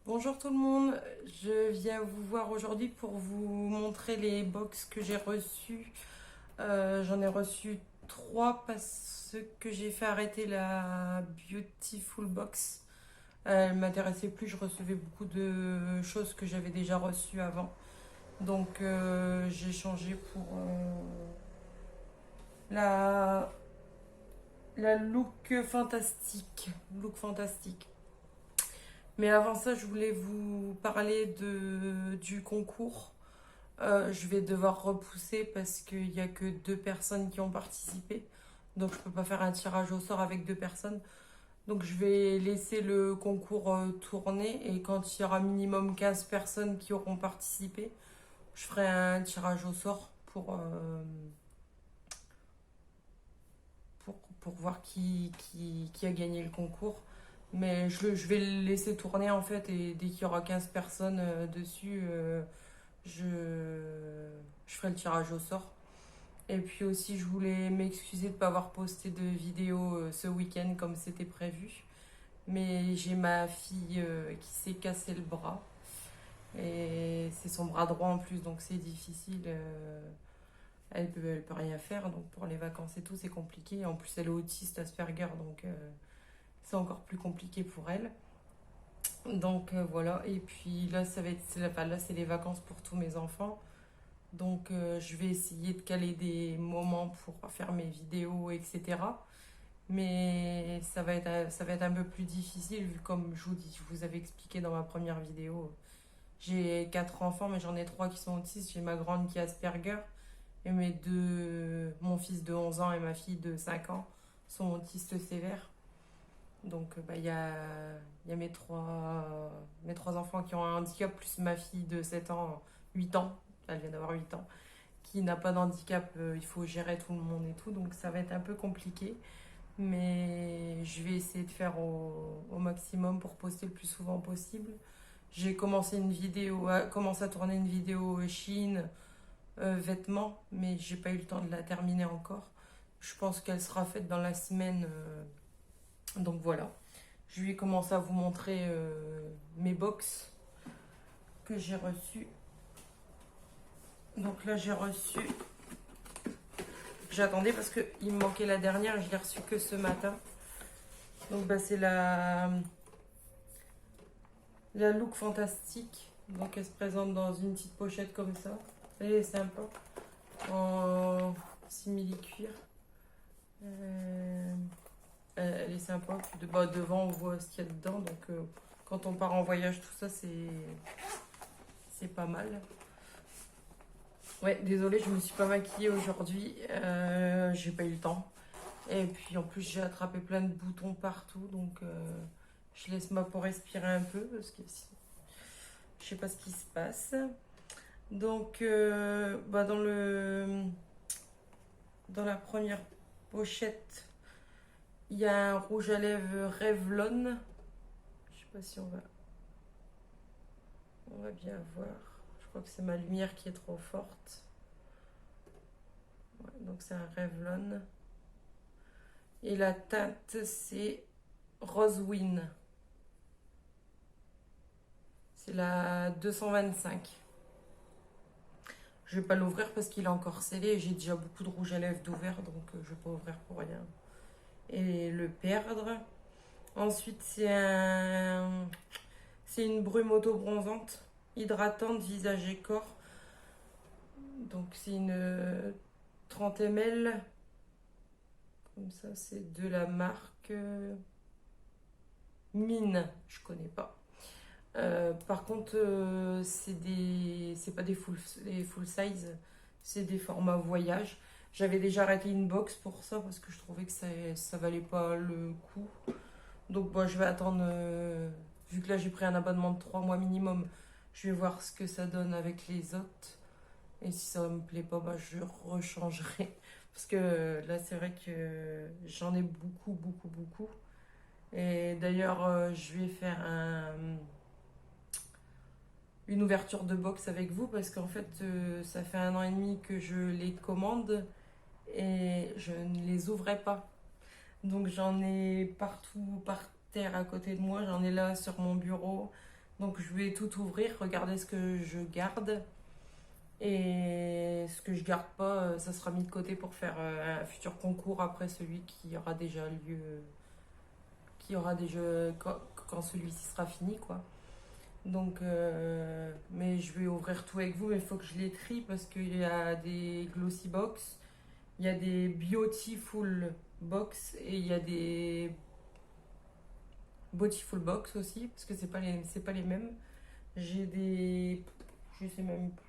Bonjour tout le monde, je viens vous voir aujourd'hui pour vous montrer les box que j'ai reçues. J'en ai reçu 3 parce que j'ai fait arrêter la Beautiful Box. Elle m'intéressait plus, je recevais beaucoup de choses que j'avais déjà reçues avant. Donc j'ai changé pour la, la Look Fantastique. Look Fantastique. Mais avant ça, je voulais vous parler du concours. Je vais devoir repousser parce qu'il n'y a que 2 personnes qui ont participé. Donc je ne peux pas faire un tirage au sort avec 2 personnes. Donc je vais laisser le concours tourner et quand il y aura minimum 15 personnes qui auront participé, je ferai un tirage au sort pour voir qui a gagné le concours. Mais je vais le laisser tourner en fait et dès qu'il y aura 15 personnes dessus, je, je ferai le tirage au sort. Et puis aussi, je voulais m'excuser de ne pas avoir posté de vidéo ce week-end comme c'était prévu. Mais j'ai ma fille qui s'est cassé le bras. Et c'est son bras droit en plus, donc c'est difficile. Elle peut rien faire, donc pour les vacances et tout, c'est compliqué. En plus, elle est autiste Asperger, donc c'est encore plus compliqué pour elle. Donc voilà, et puis là, là, c'est les vacances pour tous mes enfants. Donc je vais essayer de caler des moments pour faire mes vidéos, etc. Mais ça va être un peu plus difficile vu comme je vous avais expliqué dans ma première vidéo. J'ai 4 enfants, mais j'en ai 3 qui sont autistes. J'ai ma grande qui est Asperger et mon fils de 11 ans et ma fille de 5 ans sont autistes sévères. Donc il y a mes trois enfants qui ont un handicap, plus ma fille de 7 ans, 8 ans, elle vient d'avoir 8 ans, qui n'a pas d'handicap, il faut gérer tout le monde et tout, donc ça va être un peu compliqué. Mais je vais essayer de faire au maximum pour poster le plus souvent possible. J'ai commencé à tourner une vidéo Chine vêtements, mais j'ai pas eu le temps de la terminer encore. Je pense qu'elle sera faite dans la semaine. Donc voilà. Je vais commencer à vous montrer mes box que j'ai reçues. Donc là, j'ai reçu. J'attendais parce qu'il me manquait la dernière, je l'ai reçue que ce matin. Donc bah, c'est la Look Fantastique. Donc elle se présente dans une petite pochette comme ça. Elle est sympa. En simili-cuir. Elle est sympa. Devant, on voit ce qu'il y a dedans. Donc quand on part en voyage, tout ça, c'est pas mal. Ouais, désolée, je me suis pas maquillée aujourd'hui. J'ai pas eu le temps. Et puis en plus, j'ai attrapé plein de boutons partout. Donc je laisse ma peau respirer un peu parce que je sais pas ce qui se passe. Donc dans la première pochette, il y a un rouge à lèvres Revlon. Je sais pas si on va bien voir. Je crois que c'est ma lumière qui est trop forte. Ouais, donc c'est un Revlon. Et la teinte, c'est Rose Win. C'est la 225. Je vais pas l'ouvrir parce qu'il est encore scellé et j'ai déjà beaucoup de rouge à lèvres d'ouvert, donc je vais pas ouvrir pour rien et le perdre. Ensuite, c'est une brume auto-bronzante, hydratante, visage et corps. Donc c'est une 30 ml. Comme ça, c'est de la marque Mine. Je connais pas. Par contre, c'est pas des full size, c'est des formats voyage. J'avais déjà arrêté une box pour ça parce que je trouvais que ça valait pas le coup. Donc bon, je vais attendre, vu que là j'ai pris un abonnement de 3 mois minimum, je vais voir ce que ça donne avec les autres. Et si ça me plaît pas, bah, je rechangerai. Parce que là c'est vrai que j'en ai beaucoup, beaucoup, beaucoup. Et d'ailleurs, je vais faire une ouverture de box avec vous parce qu'en fait, ça fait 1 an et demi que je les commande et je ne les ouvrais pas. Donc j'en ai partout par terre à côté de moi, j'en ai là sur mon bureau, Donc je vais tout ouvrir, regarder ce que je garde. Et ce que je garde pas, ça sera mis de côté pour faire un futur concours après celui qui aura déjà lieu, qui aura déjà quand celui-ci sera fini, quoi. Donc, mais je vais ouvrir tout avec vous, mais il faut que je les trie parce qu'il y a des glossy box, il y a des beautiful box et il y a des beautiful box aussi parce que c'est pas les mêmes. J'ai des, je sais même plus.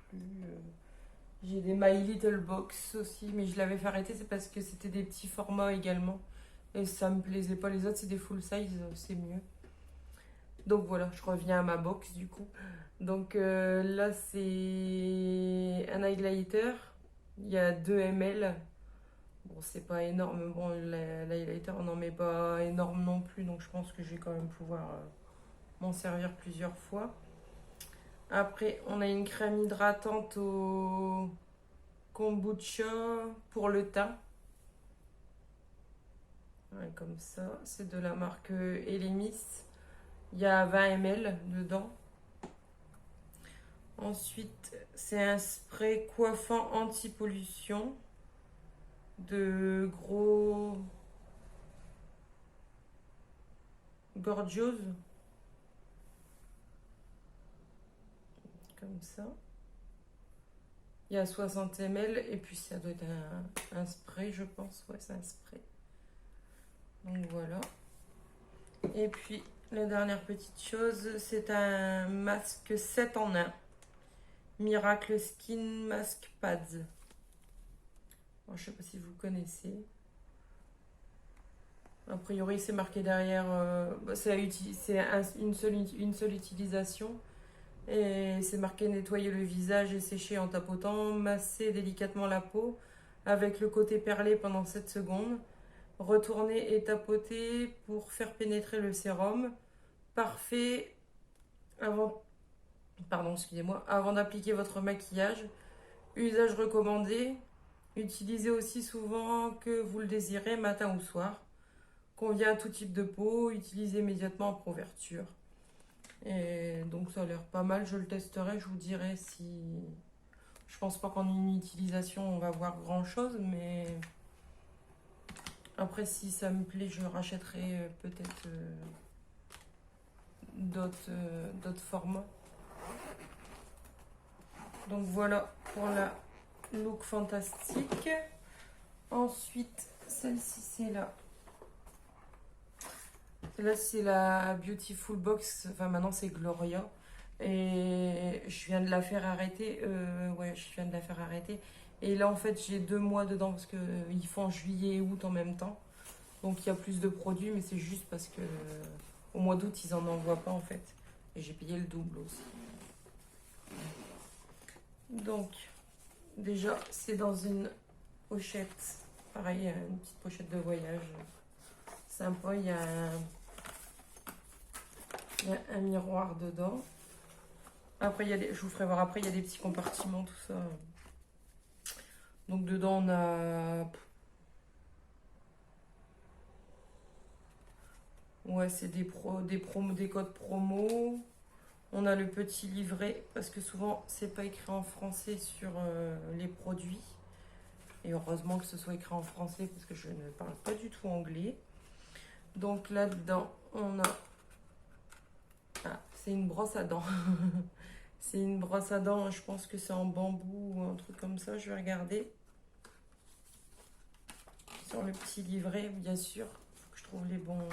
J'ai des My Little Box aussi, mais je l'avais fait arrêter, c'est parce que c'était des petits formats également. Et ça me plaisait pas. Les autres, c'est des full size, c'est mieux. Donc voilà, je reviens à ma box du coup. Donc là, c'est un highlighter. Il y a 2 ml. Bon, c'est pas énorme. Bon, l'highlighter, on n'en met pas énorme non plus. Donc je pense que je vais quand même pouvoir m'en servir plusieurs fois. Après, on a une crème hydratante au kombucha pour le teint. Ouais, comme ça, c'est de la marque Elemis. Il y a 20 ml dedans. Ensuite, c'est un spray coiffant anti-pollution de gros Gorgios. Comme ça. Il y a 60 ml et puis ça doit être un spray, je pense. Ouais, c'est un spray. Donc voilà. Et puis, la dernière petite chose, c'est un masque 7 en 1. Miracle Skin Mask Pads. Bon, je sais pas si vous connaissez. A priori, c'est marqué derrière. C'est une seule utilisation. Et c'est marqué nettoyer le visage et sécher en tapotant. Masser délicatement la peau avec le côté perlé pendant 7 secondes. Retourner et tapoter pour faire pénétrer le sérum. Parfait avant, pardon, excusez-moi, avant d'appliquer votre maquillage. Usage recommandé. Utilisez aussi souvent que vous le désirez, matin ou soir. Convient à tout type de peau. Utilisez immédiatement en couverture. Et donc ça a l'air pas mal. Je le testerai. Je vous dirai si. Je pense pas qu'en une utilisation on va voir grand chose, mais après si ça me plaît, je rachèterai peut-être d'autres formats. Donc voilà pour la look fantastique. Ensuite, celle-ci c'est là. Là, c'est la Beautiful Box. Enfin, maintenant, c'est Gloria. Et je viens de la faire arrêter. Ouais, je viens de la faire arrêter. Et là, en fait, j'ai 2 mois dedans parce qu'ils font juillet et août en même temps. Donc, il y a plus de produits, mais c'est juste parce que au mois d'août, ils en envoient pas, en fait. Et j'ai payé le double aussi. Donc, déjà, c'est dans une pochette. Pareil, une petite pochette de voyage. Sympa, il y a un miroir dedans. Après, je vous ferai voir après, il y a des petits compartiments, tout ça. Donc dedans, on a... Ouais, c'est des codes promo. On a le petit livret, parce que souvent, c'est pas écrit en français sur les produits. Et heureusement que ce soit écrit en français, parce que je ne parle pas du tout anglais. Donc là-dedans, on a... Ah, c'est une brosse à dents. C'est une brosse à dents, je pense que c'est en bambou ou un truc comme ça, je vais regarder. Sur le petit livret, bien sûr. Faut que je trouve les bons...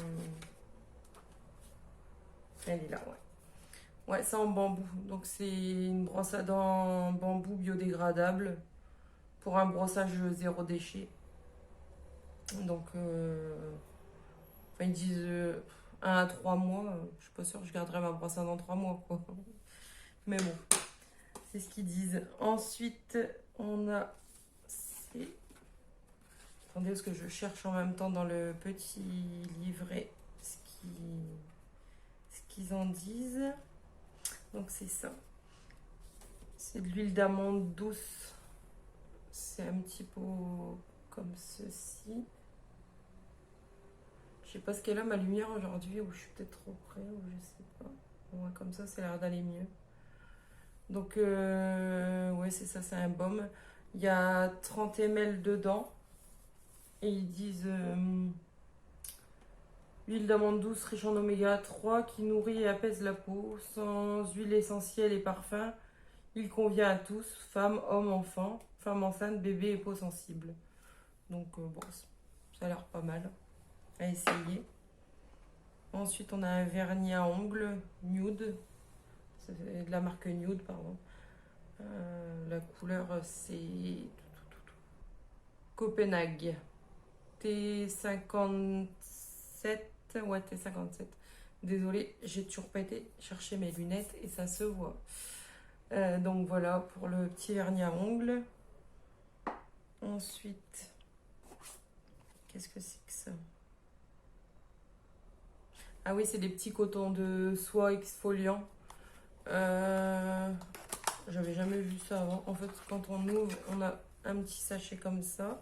Elle est là, ouais. Ouais, c'est en bambou. Donc c'est une brosse à dents en bambou biodégradable pour un brossage zéro déchet. Donc, enfin, ils disent 1 à 3 mois. Je suis pas sûre que je garderai ma brosse à dents 3 mois, quoi. Mais bon, c'est ce qu'ils disent. Ensuite, on a ces... Attendez, parce que je cherche en même temps dans le petit livret ce qu'ils en disent. Donc c'est ça. C'est de l'huile d'amande douce. C'est un petit pot comme ceci. Je sais pas ce qu'elle a ma lumière aujourd'hui, ou je suis peut-être trop près, ou je sais pas. Ouais, comme ça a l'air d'aller mieux. Donc, ouais, c'est ça, c'est un baume. Il y a 30 ml dedans. Et ils disent huile d'amande douce riche en oméga 3 qui nourrit et apaise la peau, sans huile essentielle et parfum. Il convient à tous, femmes, hommes, enfants, femmes enceintes, bébés et peau sensible. Donc, bon, ça a l'air pas mal à essayer. Ensuite, on a un vernis à ongles nude. C'est de la marque Nude, pardon. La couleur, c'est Copenhague. T57. Ouais, T57. Désolée, j'ai toujours pas été chercher mes lunettes et ça se voit. Donc voilà pour le petit vernis à ongles. Ensuite, qu'est-ce que c'est que ça? Ah oui, c'est des petits cotons de soie exfoliants. J'avais jamais vu ça avant. En fait, quand on ouvre, on a un petit sachet comme ça.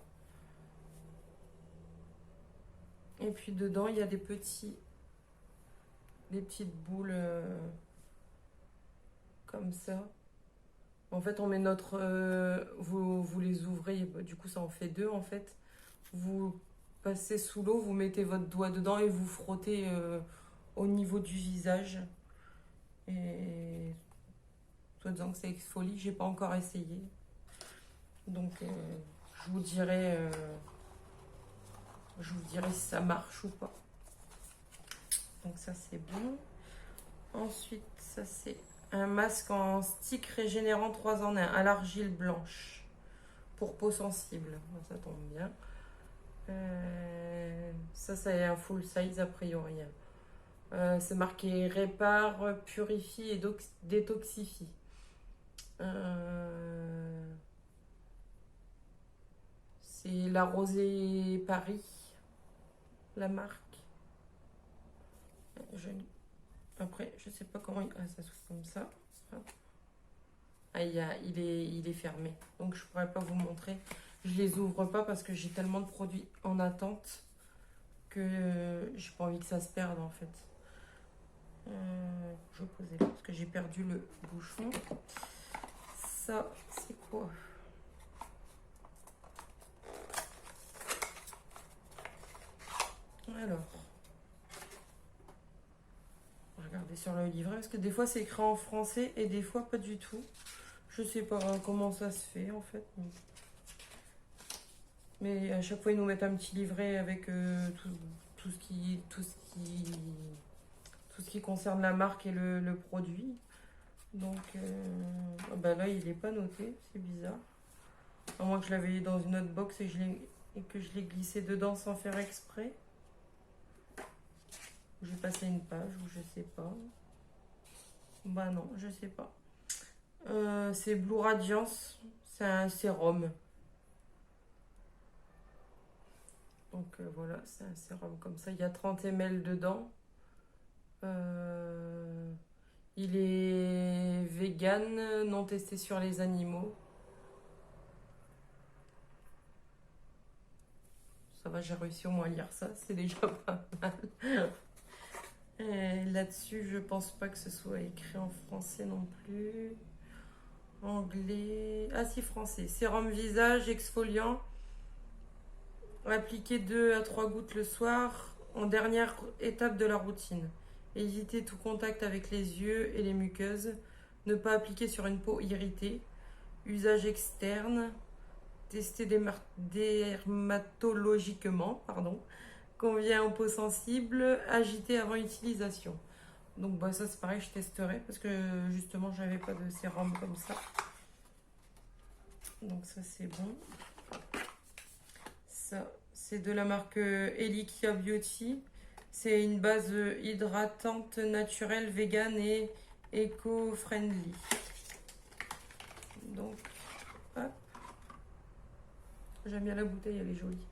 Et puis dedans, il y a des petites boules comme ça. En fait, on met notre... vous les ouvrez, du coup ça en fait deux en fait. Vous passez sous l'eau, vous mettez votre doigt dedans et vous frottez au niveau du visage. Et soi-disant que ça exfolie, j'ai pas encore essayé. Donc je vous dirai si ça marche ou pas. Donc ça c'est bon. Ensuite, ça c'est un masque en stick régénérant 3 en 1 à l'argile blanche pour peau sensible. Ça tombe bien. Ça est un full size a priori. C'est marqué répare, purifie et détoxifie. C'est la Rosée Paris, la marque. Après, je sais pas comment ça s'ouvre comme ça. Ah, il est fermé. Donc je pourrais pas vous montrer. Je les ouvre pas parce que j'ai tellement de produits en attente que j'ai pas envie que ça se perde en fait. Je vais poser là parce que j'ai perdu le bouchon. Ça, c'est quoi? Alors, regardez sur le livret parce que des fois c'est écrit en français et des fois pas du tout. Je sais pas comment ça se fait en fait. Mais à chaque fois ils nous mettent un petit livret avec tout ce qui concerne la marque et le produit. Donc bah là il est pas noté, c'est bizarre. À moins que je l'avais dans une autre box et que je l'ai glissé dedans sans faire exprès. J'ai passé une page ou je sais pas. Bah non, je sais pas. C'est Blue Radiance, c'est un sérum. Donc voilà, c'est un sérum comme ça. Il y a 30 ml dedans. Il est vegan, non testé sur les animaux. Ça va, j'ai réussi au moins à lire ça, c'est déjà pas mal. Là-dessus, je pense pas que ce soit écrit en français non plus. Anglais. Ah si, français. Sérum visage exfoliant. Appliquer 2 à 3 gouttes le soir en dernière étape de la routine. Éviter tout contact avec les yeux et les muqueuses. Ne pas appliquer sur une peau irritée. Usage externe. Tester dermatologiquement. Pardon. Convient aux peaux sensibles. Agiter avant utilisation. Donc bah, ça c'est pareil, je testerai parce que justement j'avais pas de sérum comme ça. Donc ça c'est bon. Ça c'est de la marque Elikia Beauty. C'est une base hydratante naturelle, vegan et éco-friendly. Donc hop. J'aime bien la bouteille, elle est jolie.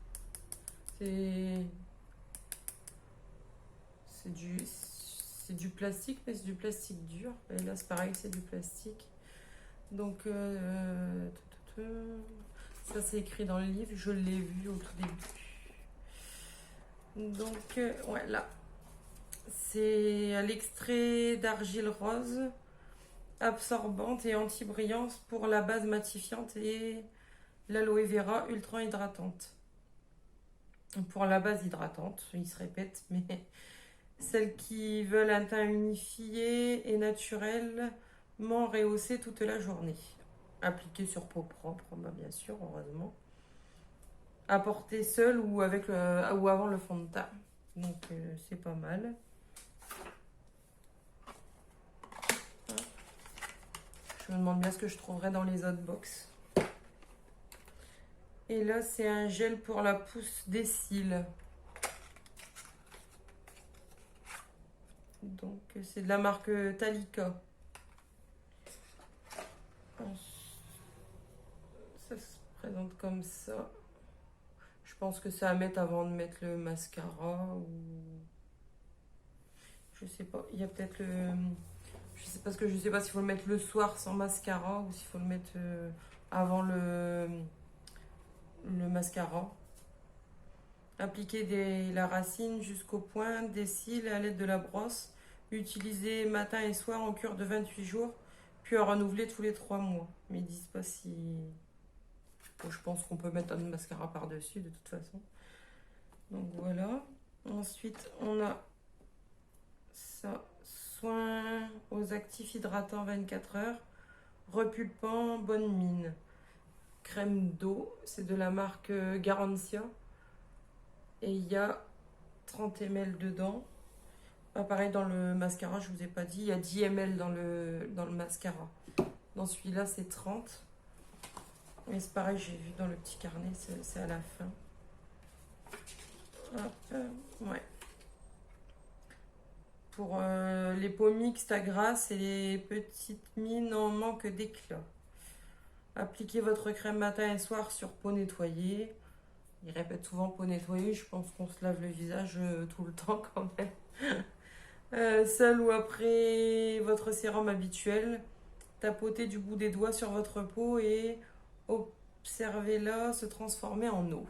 C'est du plastique, mais c'est du plastique dur. Et là, c'est pareil, c'est du plastique. Donc, ça, c'est écrit dans le livre. Je l'ai vu au tout début. Donc, ouais, là, C'est à l'extrait d'argile rose, absorbante et anti-brillante pour la base matifiante et l'aloe vera ultra hydratante. Pour la base hydratante, il se répète, mais celles qui veulent un teint unifié et naturellement rehaussé toute la journée. Appliqué sur peau propre, bah bien sûr, heureusement. À porter seul ou, ou avant le fond de teint. Donc c'est pas mal. Je me demande bien ce que je trouverais dans les autres box. Et là, c'est un gel pour la pousse des cils. Donc, c'est de la marque Talika. Ça se présente comme ça. Je pense que c'est à mettre avant de mettre le mascara ou... Je sais pas, il y a peut-être le... Je sais parce que je sais pas s'il faut le mettre le soir sans mascara ou s'il faut le mettre avant le mascara. Appliquer la racine jusqu'au point des cils à l'aide de la brosse. Utiliser matin et soir en cure de 28 jours, puis à renouveler tous les 3 mois. Mais ils disent pas si... Bon, je pense qu'on peut mettre un mascara par-dessus de toute façon. Donc voilà. Ensuite, on a ça. Soin aux actifs hydratants 24 heures. Repulpant, bonne mine. Crème d'eau. C'est de la marque Garancia. Et il y a 30 ml dedans. Ah, pareil dans le mascara, je vous ai pas dit. Il y a 10 ml dans le mascara. Dans celui-là, c'est 30. Et c'est pareil, j'ai vu dans le petit carnet, c'est à la fin. Hop, ouais. Pour les peaux mixtes à grasse et les petites mines en manque d'éclat. Appliquez votre crème matin et soir sur peau nettoyée. Il répète souvent peau nettoyée, je pense qu'on se lave le visage tout le temps quand même. Seul ou après votre sérum habituel, tapotez du bout des doigts sur votre peau et observez-la se transformer en eau.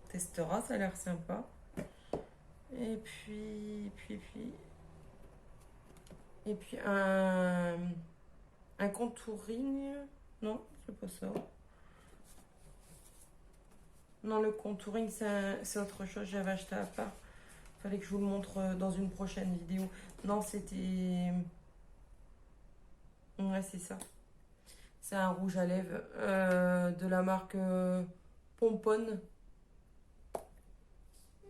Testera, ça a l'air sympa. Et puis un contouring. Non, c'est pas ça. Non, le contouring, c'est autre chose. J'avais acheté à part. Fallait que je vous le montre dans une prochaine vidéo. Non, c'était... Ouais, c'est ça. C'est un rouge à lèvres de la marque Pomponne.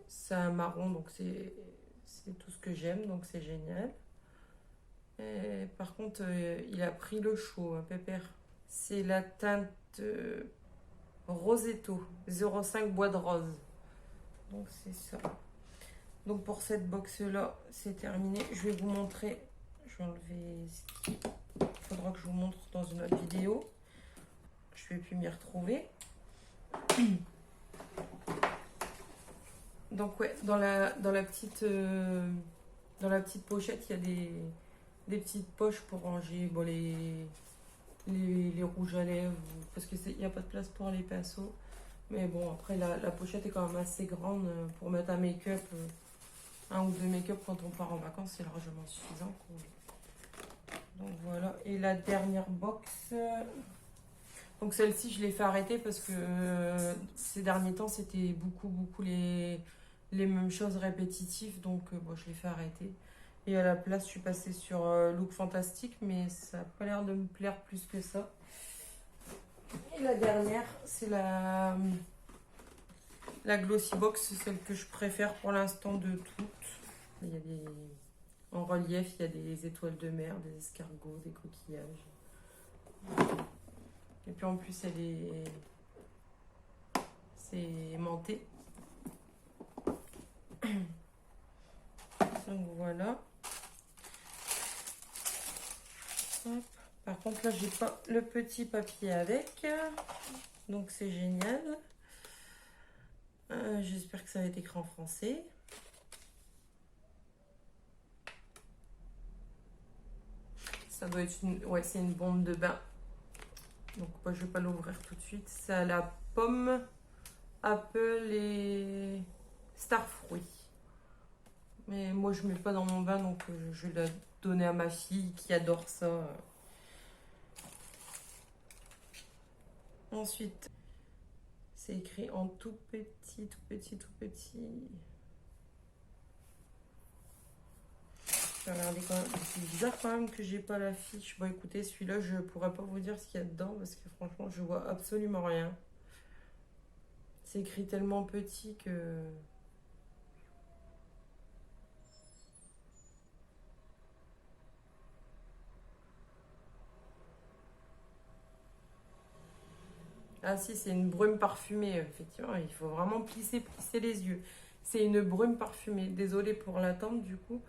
C'est un marron, donc c'est tout ce que j'aime, donc c'est génial. Et par contre, il a pris le chaud, hein, pépère. C'est la teinte Rosetto 05 bois de rose. Donc c'est ça. Donc pour cette box là, c'est terminé. Je vais vous montrer. Je vais enlever ce qui... Il faudra que je vous montre dans une autre vidéo. Je vais plus m'y retrouver. Donc ouais, dans la petite pochette, il y a des petites poches pour ranger bon, les rouges à lèvres, parce qu'il n'y a pas de place pour les pinceaux. Mais bon, après la pochette est quand même assez grande pour mettre un make-up, un ou deux make-up quand on part en vacances, c'est largement suffisant. Donc voilà, et la dernière box... Donc celle-ci, je l'ai fait arrêter parce que ces derniers temps, c'était beaucoup les mêmes choses répétitives. Donc bon, je l'ai fait arrêter. Et à la place, je suis passée sur Look Fantastique, mais ça n'a pas l'air de me plaire plus que ça. Et la dernière, c'est la Glossy Box, c'est celle que je préfère pour l'instant de toutes. Il y a en relief, il y a des étoiles de mer, des escargots, des coquillages. Et puis en plus, c'est aimanté. Donc voilà. Hop. Par contre, là, j'ai pas le petit papier avec. Donc c'est génial. J'espère que ça va être écrit en français. Ça doit être une... Ouais, c'est une bombe de bain. Donc moi, je vais pas l'ouvrir tout de suite. C'est à la pomme, apple et star fruit. Mais moi, je mets pas dans mon bain, donc je vais la donner à ma fille qui adore ça. Ensuite, c'est écrit en tout petit, tout petit, tout petit. Regardez quand même. C'est bizarre quand même que j'ai pas la fiche. Bon, écoutez, celui-là, je pourrais pas vous dire ce qu'il y a dedans parce que franchement, je vois absolument rien. C'est écrit tellement petit que... Ah si, c'est une brume parfumée, effectivement. Il faut vraiment plisser les yeux. C'est une brume parfumée. Désolée pour l'attente du coup.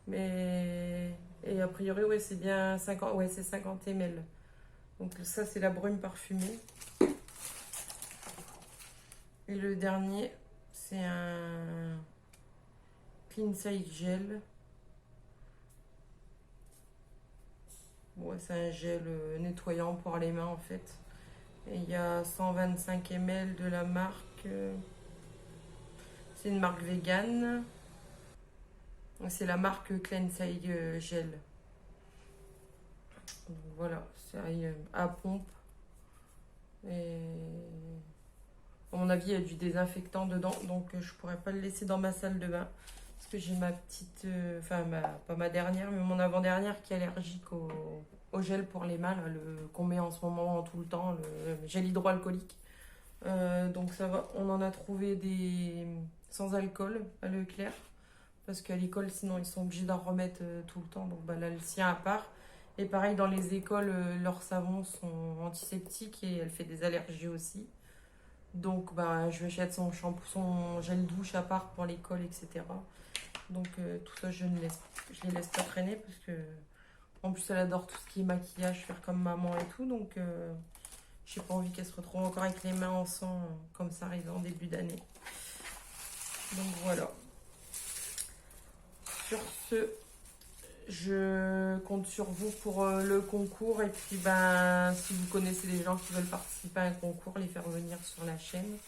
Mais... Et a priori, ouais, c'est bien 50... Ouais, c'est 50 ml. Donc ça, c'est la brume parfumée. Et le dernier, c'est un Cleanside Gel. Ouais, c'est un gel nettoyant pour les mains en fait. Et il y a 125 ml de la marque. C'est une marque vegan. C'est la marque Cleanside Gel. Donc voilà, c'est à pompe. Et à mon avis, il y a du désinfectant dedans, donc je pourrais pas le laisser dans ma salle de bain. Parce que j'ai ma petite, enfin pas ma dernière, mais mon avant-dernière qui est allergique au gel pour les mains, qu'on met en ce moment tout le temps, le gel hydroalcoolique. Donc ça va, on en a trouvé des sans alcool à Leclerc. Parce qu'à l'école, sinon, ils sont obligés d'en remettre tout le temps. Donc là, le sien à part. Et pareil, dans les écoles, leurs savons sont antiseptiques et elle fait des allergies aussi. Donc, je vais acheter son shampoing, son gel douche à part pour l'école, etc. Donc, tout ça, je les laisse pas traîner parce que, en plus, elle adore tout ce qui est maquillage, faire comme maman et tout. Donc, j'ai pas envie qu'elle se retrouve encore avec les mains en sang, comme ça arrive en début d'année. Donc, voilà. Sur ce, je compte sur vous pour le concours. Et puis, si vous connaissez des gens qui veulent participer à un concours, les faire venir sur la chaîne.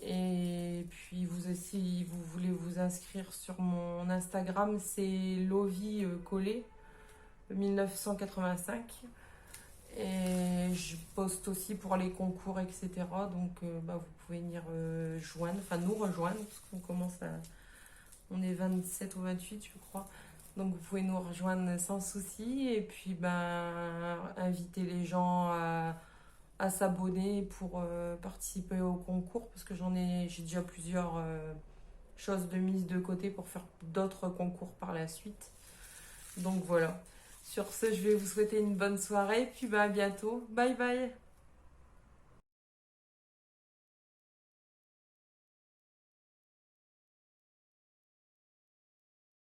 Et puis, vous aussi, vous voulez vous inscrire sur mon Instagram, c'est Lovie Collet 1985. Et je poste aussi pour les concours, etc. Donc, vous pouvez venir joindre, enfin nous rejoindre, parce qu'on commence à... On est 27 ou 28, je crois. Donc vous pouvez nous rejoindre sans souci. Et puis inviter les gens à s'abonner pour participer au concours. Parce que j'ai déjà plusieurs choses de mise de côté pour faire d'autres concours par la suite. Donc voilà. Sur ce, je vais vous souhaiter une bonne soirée. Puis à bientôt. Bye bye.